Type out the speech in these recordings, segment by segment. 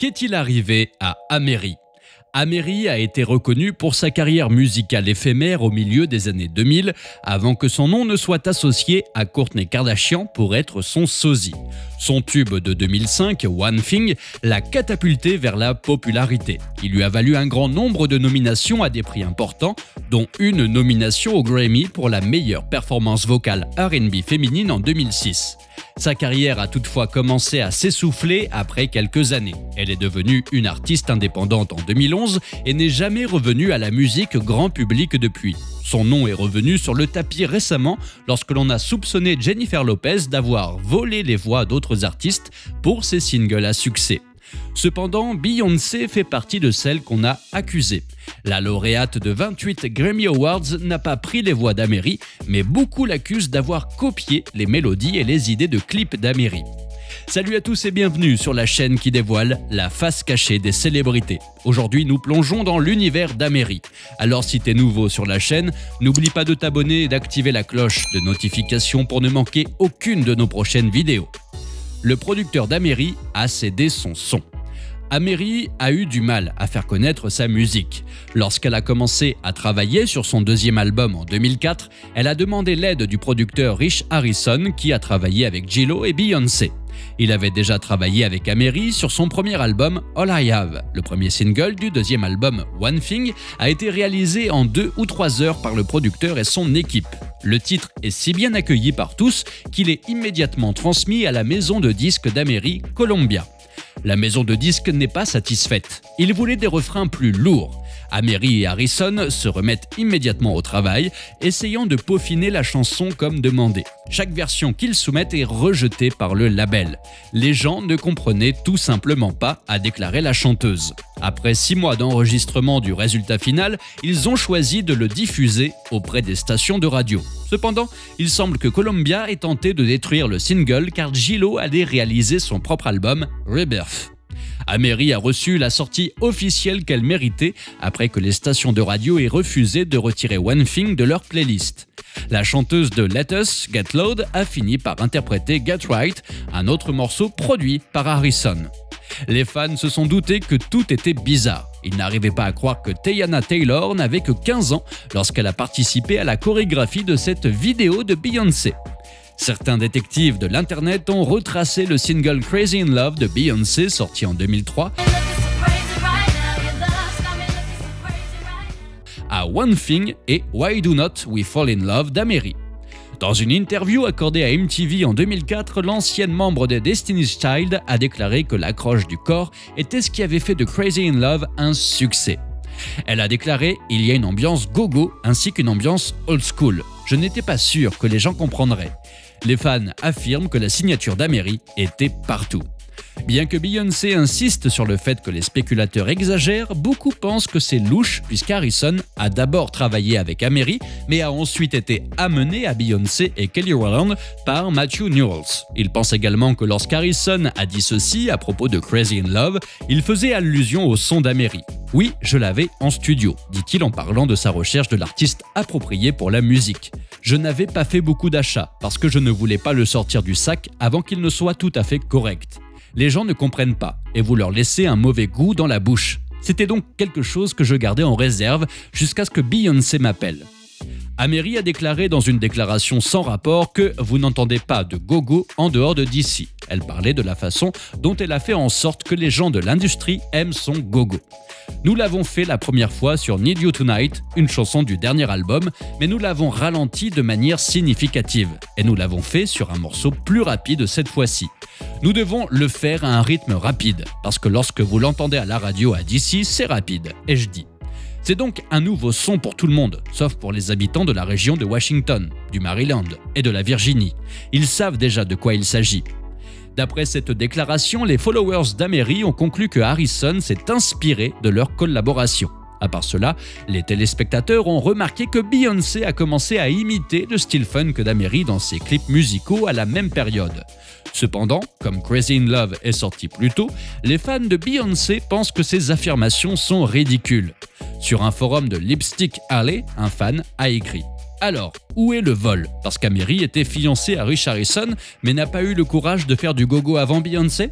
Qu'est-il arrivé à Amerie? Amerie a été reconnue pour sa carrière musicale éphémère au milieu des années 2000, avant que son nom ne soit associé à Kourtney Kardashian pour être son sosie. Son tube de 2005, One Thing, l'a catapulté vers la popularité. Il lui a valu un grand nombre de nominations à des prix importants, dont une nomination au Grammy pour la meilleure performance vocale R&B féminine en 2006. Sa carrière a toutefois commencé à s'essouffler après quelques années. Elle est devenue une artiste indépendante en 2011 et n'est jamais revenue à la musique grand public depuis. Son nom est revenu sur le tapis récemment lorsque l'on a soupçonné Jennifer Lopez d'avoir volé les voix d'autres artistes pour ses singles à succès. Cependant, Beyoncé fait partie de celles qu'on a accusées. La lauréate de 28 Grammy Awards n'a pas pris les voix d'Amery, mais beaucoup l'accusent d'avoir copié les mélodies et les idées de clips d'Amery. Salut à tous et bienvenue sur la chaîne qui dévoile la face cachée des célébrités. Aujourd'hui, nous plongeons dans l'univers d'Amery. Alors si t'es nouveau sur la chaîne, n'oublie pas de t'abonner et d'activer la cloche de notification pour ne manquer aucune de nos prochaines vidéos. Le producteur d'Amery a cédé son son. Amery a eu du mal à faire connaître sa musique. Lorsqu'elle a commencé à travailler sur son deuxième album en 2004, elle a demandé l'aide du producteur Rich Harrison qui a travaillé avec J-Lo et Beyoncé. Il avait déjà travaillé avec Amery sur son premier album All I Have. Le premier single du deuxième album One Thing a été réalisé en 2 ou 3 heures par le producteur et son équipe. Le titre est si bien accueilli par tous qu'il est immédiatement transmis à la maison de disques d'Amery, Columbia. La maison de disques n'est pas satisfaite. Ils voulaient des refrains plus lourds. Amery et Harrison se remettent immédiatement au travail, essayant de peaufiner la chanson comme demandé. Chaque version qu'ils soumettent est rejetée par le label. Les gens ne comprenaient tout simplement pas, a déclaré la chanteuse. Après 6 mois d'enregistrement du résultat final, ils ont choisi de le diffuser auprès des stations de radio. Cependant, il semble que Columbia ait tenté de détruire le single car J-Lo allait réaliser son propre album Rebirth. Amery a reçu la sortie officielle qu'elle méritait après que les stations de radio aient refusé de retirer One Thing de leur playlist. La chanteuse de Let Us Get Loud a fini par interpréter Get Right, un autre morceau produit par Harrison. Les fans se sont doutés que tout était bizarre. Ils n'arrivaient pas à croire que Teyana Taylor n'avait que 15 ans lorsqu'elle a participé à la chorégraphie de cette vidéo de Beyoncé. Certains détectives de l'internet ont retracé le single Crazy in Love de Beyoncé sorti en 2003 à One Thing et Why Do Not We Fall in Love d'Amery. Dans une interview accordée à MTV en 2004, l'ancienne membre des Destiny's Child a déclaré que l'accroche du corps était ce qui avait fait de Crazy in Love un succès. Elle a déclaré « Il y a une ambiance go-go ainsi qu'une ambiance old school. Je n'étais pas sûr que les gens comprendraient. » Les fans affirment que la signature d'Amery était partout. Bien que Beyoncé insiste sur le fait que les spéculateurs exagèrent, beaucoup pensent que c'est louche puisqu'Harrison a d'abord travaillé avec Amery mais a ensuite été amené à Beyoncé et Kelly Rowland par Matthew Newell. Ils pensent également que lorsqu'Harrison a dit ceci à propos de Crazy in Love, il faisait allusion au son d'Amery. « Oui, je l'avais en studio », dit-il en parlant de sa recherche de l'artiste approprié pour la musique. « Je n'avais pas fait beaucoup d'achats parce que je ne voulais pas le sortir du sac avant qu'il ne soit tout à fait correct. Les gens ne comprennent pas et vous leur laissez un mauvais goût dans la bouche. C'était donc quelque chose que je gardais en réserve jusqu'à ce que Beyoncé m'appelle. » Amery a déclaré dans une déclaration sans rapport que vous n'entendez pas de gogo en dehors de DC. Elle parlait de la façon dont elle a fait en sorte que les gens de l'industrie aiment son gogo. Nous l'avons fait la première fois sur Need You Tonight, une chanson du dernier album, mais nous l'avons ralenti de manière significative. Et nous l'avons fait sur un morceau plus rapide cette fois-ci. Nous devons le faire à un rythme rapide, parce que lorsque vous l'entendez à la radio à DC, c'est rapide, ai-je dit. C'est donc un nouveau son pour tout le monde, sauf pour les habitants de la région de Washington, du Maryland et de la Virginie. Ils savent déjà de quoi il s'agit. D'après cette déclaration, les followers d'Amery ont conclu que Harrison s'est inspiré de leur collaboration. À part cela, les téléspectateurs ont remarqué que Beyoncé a commencé à imiter le style funk d'Amery dans ses clips musicaux à la même période. Cependant, comme Crazy in Love est sorti plus tôt, les fans de Beyoncé pensent que ces affirmations sont ridicules. Sur un forum de Lipstick Alley, un fan a écrit « Alors, où est le vol ? Parce qu'Amery était fiancée à Rich Harrison, mais n'a pas eu le courage de faire du gogo avant Beyoncé ?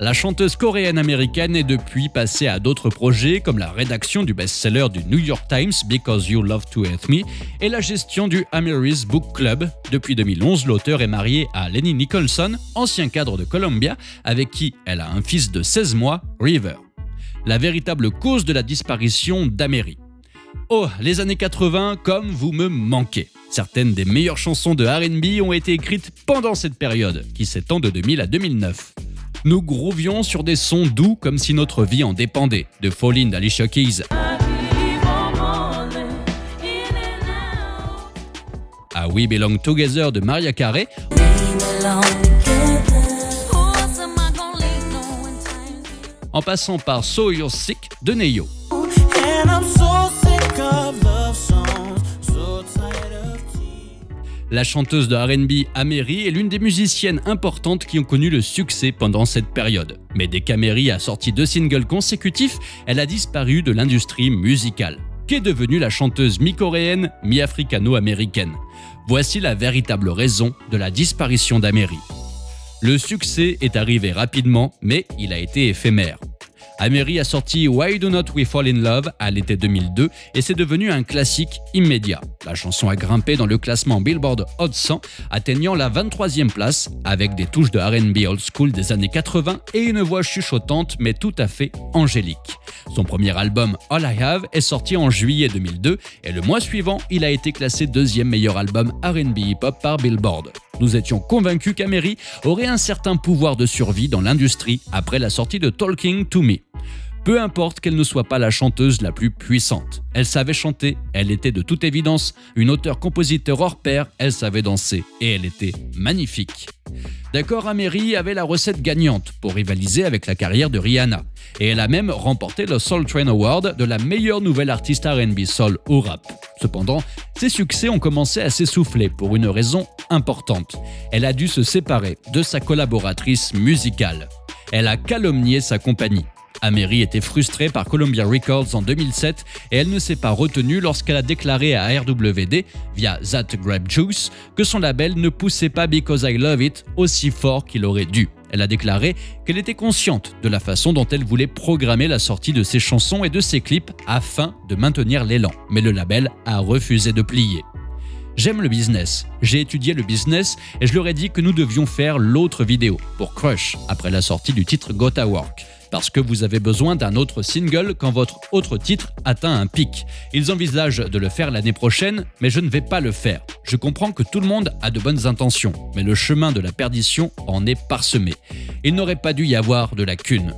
La chanteuse coréenne-américaine est depuis passée à d'autres projets comme la rédaction du best-seller du New York Times Because You Love to Hate Me et la gestion du Ameri's Book Club. Depuis 2011, l'auteur est mariée à Lenny Nicholson, ancien cadre de Columbia, avec qui elle a un fils de 16 mois, River. La véritable cause de la disparition d'Amery. Oh, les années 80, comme vous me manquez. Certaines des meilleures chansons de R&B ont été écrites pendant cette période, qui s'étend de 2000 à 2009. Nous groovions sur des sons doux comme si notre vie en dépendait, de Fallin' d'Alicia Keys à We Belong Together de Mariah Carey, en passant par So You're Sick de Ne-Yo. La chanteuse de R&B Amery est l'une des musiciennes importantes qui ont connu le succès pendant cette période. Mais dès qu'Amery a sorti 2 singles consécutifs, elle a disparu de l'industrie musicale. Qu'est devenue la chanteuse mi-coréenne, mi-africano-américaine? Voici la véritable raison de la disparition d'Amery. Le succès est arrivé rapidement, mais il a été éphémère. Amery a sorti Why Do Not We Fall in Love à l'été 2002 et c'est devenu un classique immédiat. La chanson a grimpé dans le classement Billboard Hot 100, atteignant la 23e place avec des touches de R&B old school des années 80 et une voix chuchotante mais tout à fait angélique. Son premier album All I Have est sorti en juillet 2002 et le mois suivant, il a été classé 2e meilleur album R&B hip-hop par Billboard. Nous étions convaincus qu'Amery aurait un certain pouvoir de survie dans l'industrie après la sortie de Talking to Me. Peu importe qu'elle ne soit pas la chanteuse la plus puissante. Elle savait chanter, elle était de toute évidence une auteure-compositeur hors pair, elle savait danser et elle était magnifique. D'accord, Amery avait la recette gagnante pour rivaliser avec la carrière de Rihanna. Et elle a même remporté le Soul Train Award de la meilleure nouvelle artiste R&B soul ou rap. Cependant, ses succès ont commencé à s'essouffler pour une raison importante. Elle a dû se séparer de sa collaboratrice musicale. Elle a calomnié sa compagnie. Amery était frustrée par Columbia Records en 2007 et elle ne s'est pas retenue lorsqu'elle a déclaré à RWD, via That Grape Juice, que son label ne poussait pas Because I Love It aussi fort qu'il aurait dû. Elle a déclaré qu'elle était consciente de la façon dont elle voulait programmer la sortie de ses chansons et de ses clips afin de maintenir l'élan, mais le label a refusé de plier. J'aime le business, j'ai étudié le business et je leur ai dit que nous devions faire l'autre vidéo pour Crush après la sortie du titre Gotta Work. Parce que vous avez besoin d'un autre single quand votre autre titre atteint un pic. Ils envisagent de le faire l'année prochaine, mais je ne vais pas le faire. Je comprends que tout le monde a de bonnes intentions, mais le chemin de la perdition en est parsemé. Il n'aurait pas dû y avoir de lacune.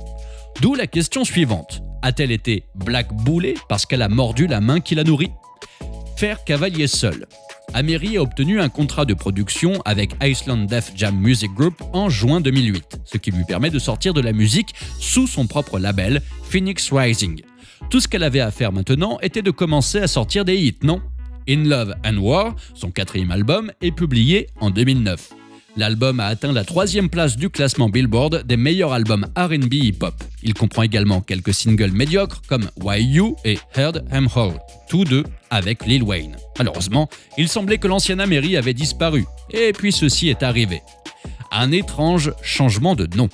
D'où la question suivante. A-t-elle été blackballée parce qu'elle a mordu la main qui la nourrit? Faire cavalier seul. Amery a obtenu un contrat de production avec Iceland Def Jam Music Group en juin 2008, ce qui lui permet de sortir de la musique sous son propre label, Phoenix Rising. Tout ce qu'elle avait à faire maintenant était de commencer à sortir des hits, non? In Love and War, son 4e album, est publié en 2009. L'album a atteint la 3e place du classement Billboard des meilleurs albums R&B hip-hop. Il comprend également quelques singles médiocres comme Why You et Heard Em All, tous deux avec Lil Wayne. Malheureusement, il semblait que l'ancienne Amery avait disparu, et puis ceci est arrivé. Un étrange changement de nom.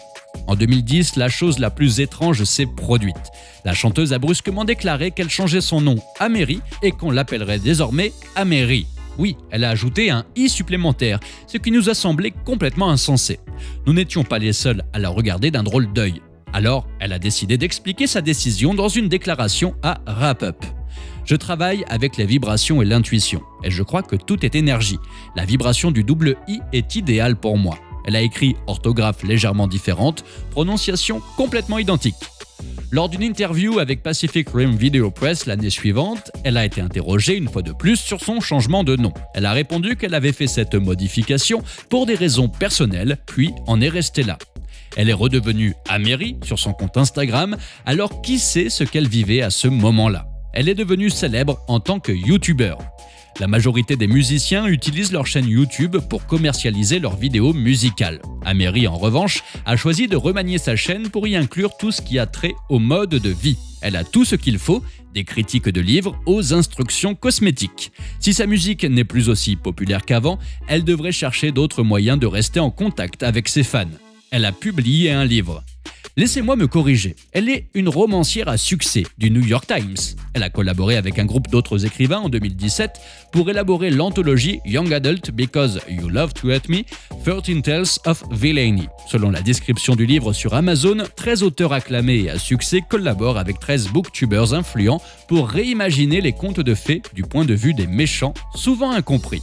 En 2010, la chose la plus étrange s'est produite. La chanteuse a brusquement déclaré qu'elle changeait son nom Amery et qu'on l'appellerait désormais Amery. Oui, elle a ajouté un « i » supplémentaire, ce qui nous a semblé complètement insensé. Nous n'étions pas les seuls à la regarder d'un drôle d'œil. Alors, elle a décidé d'expliquer sa décision dans une déclaration à Wrap Up. Je travaille avec les vibrations et l'intuition, et je crois que tout est énergie. La vibration du double I est idéale pour moi. Elle a écrit orthographe légèrement différente, prononciation complètement identique. Lors d'une interview avec Pacific Rim Video Press l'année suivante, elle a été interrogée une fois de plus sur son changement de nom. Elle a répondu qu'elle avait fait cette modification pour des raisons personnelles, puis en est restée là. Elle est redevenue Amery sur son compte Instagram, alors qui sait ce qu'elle vivait à ce moment-là? Elle est devenue célèbre en tant que YouTuber. La majorité des musiciens utilisent leur chaîne YouTube pour commercialiser leurs vidéos musicales. Amery, en revanche, a choisi de remanier sa chaîne pour y inclure tout ce qui a trait au mode de vie. Elle a tout ce qu'il faut, des critiques de livres aux instructions cosmétiques. Si sa musique n'est plus aussi populaire qu'avant, elle devrait chercher d'autres moyens de rester en contact avec ses fans. Elle a publié un livre. Laissez-moi me corriger. Elle est une romancière à succès du New York Times. Elle a collaboré avec un groupe d'autres écrivains en 2017 pour élaborer l'anthologie Young Adult Because You Love to Hurt Me, 13 Tales of Villainy. Selon la description du livre sur Amazon, 13 auteurs acclamés et à succès collaborent avec 13 booktubers influents pour réimaginer les contes de fées du point de vue des méchants, souvent incompris.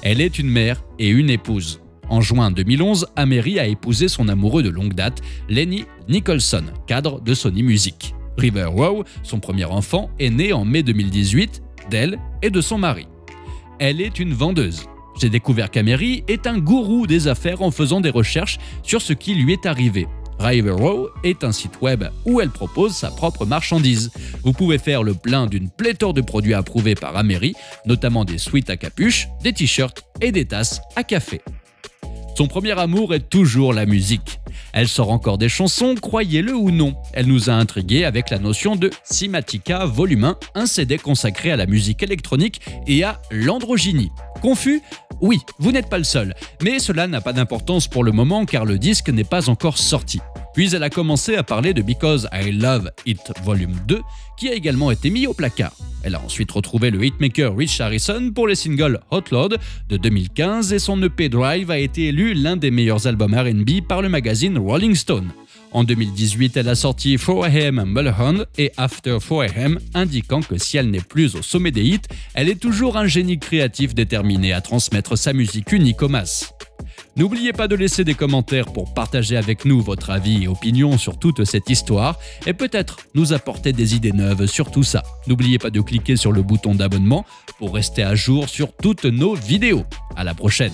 Elle est une mère et une épouse. En juin 2011, Amery a épousé son amoureux de longue date, Lenny Nicholson, cadre de Sony Music. River Row, son premier enfant, est né en mai 2018 d'elle et de son mari. Elle est une vendeuse. J'ai découvert qu'Amery est un gourou des affaires en faisant des recherches sur ce qui lui est arrivé. River Row est un site web où elle propose sa propre marchandise. Vous pouvez faire le plein d'une pléthore de produits approuvés par Amery, notamment des sweats à capuche, des t-shirts et des tasses à café. Son premier amour est toujours la musique. Elle sort encore des chansons, croyez-le ou non. Elle nous a intrigués avec la notion de Cymatica Volume 1, un CD consacré à la musique électronique et à l'androgynie. Confus? Oui, vous n'êtes pas le seul, mais cela n'a pas d'importance pour le moment car le disque n'est pas encore sorti. Puis elle a commencé à parler de Because I Love It Volume 2, qui a également été mis au placard. Elle a ensuite retrouvé le hitmaker Rich Harrison pour les singles Hot Load de 2015 et son EP Drive a été élu l'un des meilleurs albums R&B par le magazine Rolling Stone. En 2018, elle a sorti 4am Mulholland et After 4am, indiquant que si elle n'est plus au sommet des hits, elle est toujours un génie créatif déterminé à transmettre sa musique unique aux masses. N'oubliez pas de laisser des commentaires pour partager avec nous votre avis et opinion sur toute cette histoire et peut-être nous apporter des idées neuves sur tout ça. N'oubliez pas de cliquer sur le bouton d'abonnement pour rester à jour sur toutes nos vidéos. À la prochaine!